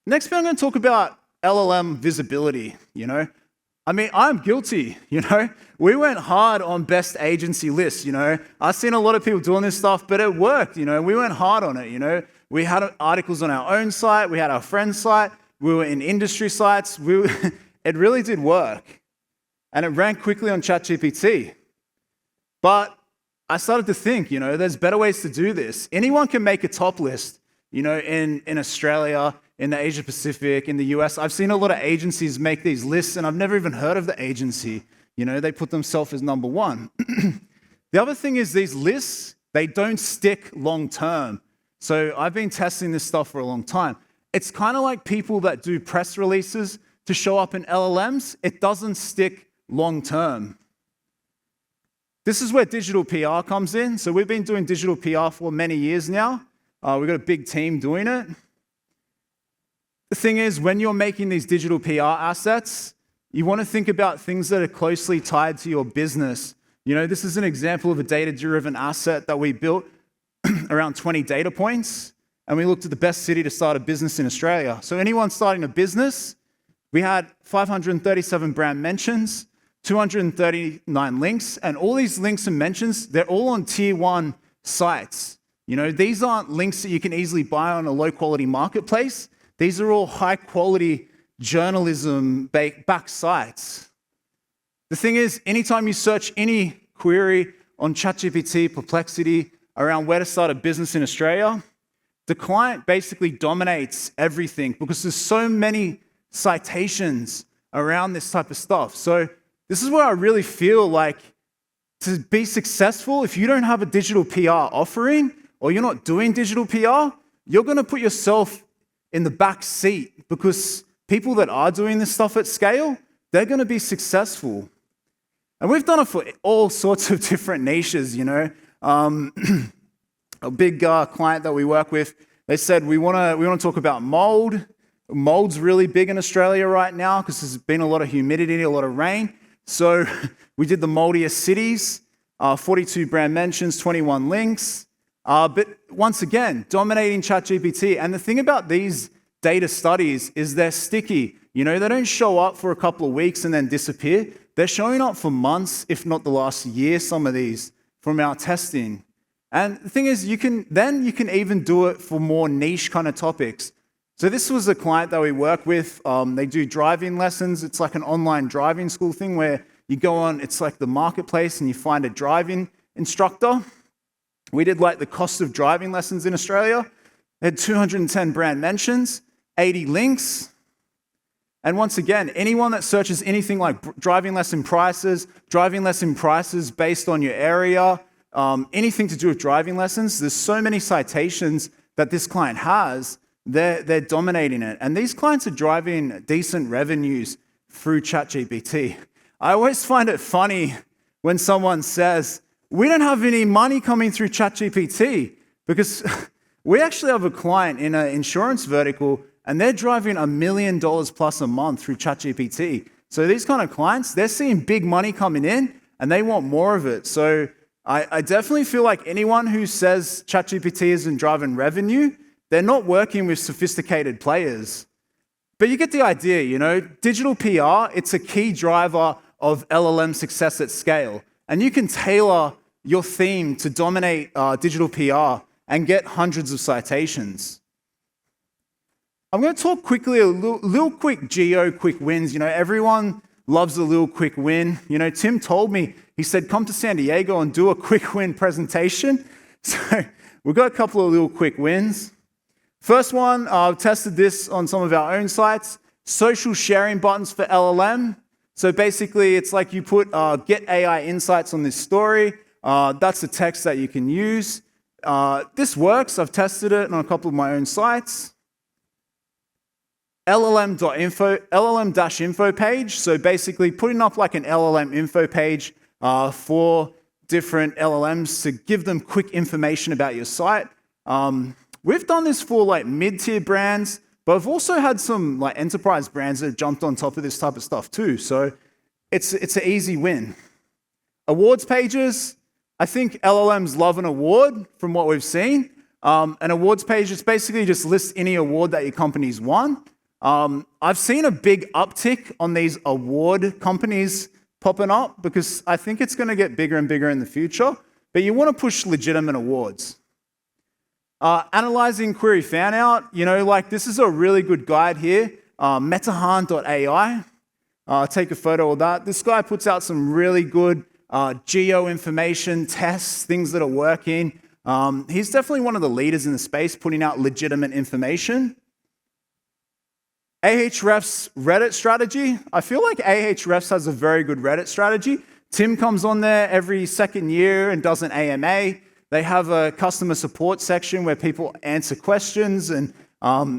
Next thing I'm going to talk about LLM visibility, I'm guilty, We went hard on best agency lists, I've seen a lot of people doing this stuff, but it worked, We went hard on it, We had articles on our own site, we had our friend's site, we were in industry sites. It really did work. And it ran quickly on ChatGPT. But I started to think, there's better ways to do this. Anyone can make a top list, in Australia, in the Asia Pacific, in the US. I've seen a lot of agencies make these lists, and I've never even heard of the agency. They put themselves as number one. The other thing is these lists, they don't stick long term. So I've been testing this stuff for a long time. It's kind of like people that do press releases to show up in LLMs. It doesn't stick long term. This is where digital PR comes in. So we've been doing digital PR for many years now. We've got a big team doing it. The thing is, when you're making these digital PR assets, you want to think about things that are closely tied to your business. This is an example of a data-driven asset that we built around 20 data points, and we looked at the best city to start a business in Australia. So anyone starting a business, we had 537 brand mentions, 239 links, and all these links and mentions, they're all on tier 1 sites. These aren't links that you can easily buy on a low-quality marketplace. These are all high-quality journalism-backed sites. The thing is, anytime you search any query on ChatGPT, Perplexity, around where to start a business in Australia, the client basically dominates everything because there's so many citations around this type of stuff. So this is where I really feel like to be successful, if you don't have a digital PR offering or you're not doing digital PR, you're going to put yourself in the back seat because people that are doing this stuff at scale, they're going to be successful. And we've done it for all sorts of different niches, A big client that we work with, they said, we want to talk about mold. Mold's really big in Australia right now because there's been a lot of humidity, a lot of rain. So we did the moldiest cities, 42 brand mentions, 21 links. But once again, dominating ChatGPT. And the thing about these data studies is they're sticky. They don't show up for a couple of weeks and then disappear. They're showing up for months, if not the last year, some of these from our testing. And the thing is, you can even do it for more niche kind of topics. So this was a client that we work with. They do driving lessons. It's like an online driving school thing where you go on, it's like the marketplace and you find a driving instructor. We did like the cost of driving lessons in Australia. They had 210 brand mentions, 80 links. And once again, anyone that searches anything like driving lesson prices based on your area, anything to do with driving lessons, there's so many citations that this client has, they're dominating it. And these clients are driving decent revenues through ChatGPT. I always find it funny when someone says, we don't have any money coming through ChatGPT, because we actually have a client in an insurance vertical and they're driving $1 million plus a month through ChatGPT. So these kind of clients, they're seeing big money coming in and they want more of it. So I definitely feel like anyone who says ChatGPT isn't driving revenue, they're not working with sophisticated players. But you get the idea, digital PR, it's a key driver of LLM success at scale. And you can tailor your theme to dominate digital PR and get hundreds of citations. I'm going to talk quickly, a little quick GEO quick wins. Everyone loves a little quick win. Tim told me, he said, come to San Diego and do a quick win presentation. So we've got a couple of little quick wins. First one, I've tested this on some of our own sites. Social sharing buttons for LLM. So basically, it's like you put get AI insights on this story. That's the text that you can use. This works. I've tested it on a couple of my own sites. LLM-info page. So basically, putting up like an LLM info page for different LLMs to give them quick information about your site. We've done this for like mid-tier brands, but I've also had some like enterprise brands that have jumped on top of this type of stuff too. So it's an easy win. Awards pages. I think LLMs love an award from what we've seen. An awards page is basically just list any award that your company's won. I've seen a big uptick on these award companies popping up because I think it's going to get bigger and bigger in the future, but you want to push legitimate awards. Analyzing query fanout, like this is a really good guide here, metahan.ai. Take a photo of that. This guy puts out some really good GEO information, tests, things that are working. He's definitely one of the leaders in the space putting out legitimate information. Ahrefs Reddit strategy. I feel like Ahrefs has a very good Reddit strategy. Tim comes on there every second year and does an AMA. They have a customer support section where people answer questions, and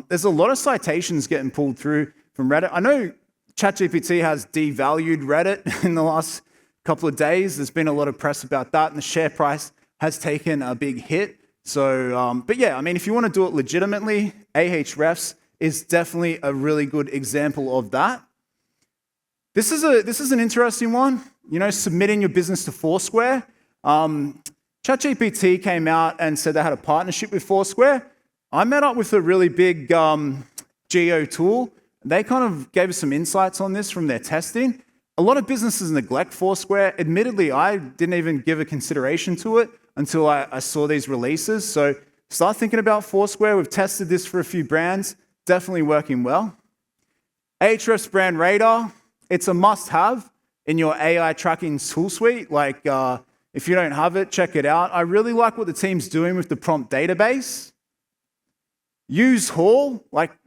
there's a lot of citations getting pulled through from Reddit. I know ChatGPT has devalued Reddit in the last couple of days. There's been a lot of press about that, and the share price has taken a big hit. So, but yeah, I mean, if you want to do it legitimately, Ahrefs is definitely a really good example of that. This is an interesting one. Submitting your business to Foursquare. ChatGPT came out and said they had a partnership with Foursquare. I met up with a really big GEO tool. They kind of gave us some insights on this from their testing. A lot of businesses neglect Foursquare. Admittedly, I didn't even give a consideration to it until I saw these releases. So start thinking about Foursquare. We've tested this for a few brands. Definitely working well. Ahrefs Brand Radar. It's a must-have in your AI tracking tool suite. Like, if you don't have it, check it out. I really like what the team's doing with the prompt database. Use Hall.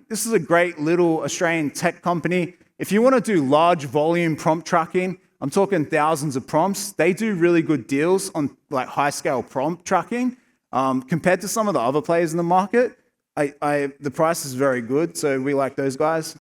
This is a great little Australian tech company. If you want to do large volume prompt tracking, I'm talking thousands of prompts, they do really good deals on high scale prompt tracking. Compared to some of the other players in the market, the price is very good, so we like those guys.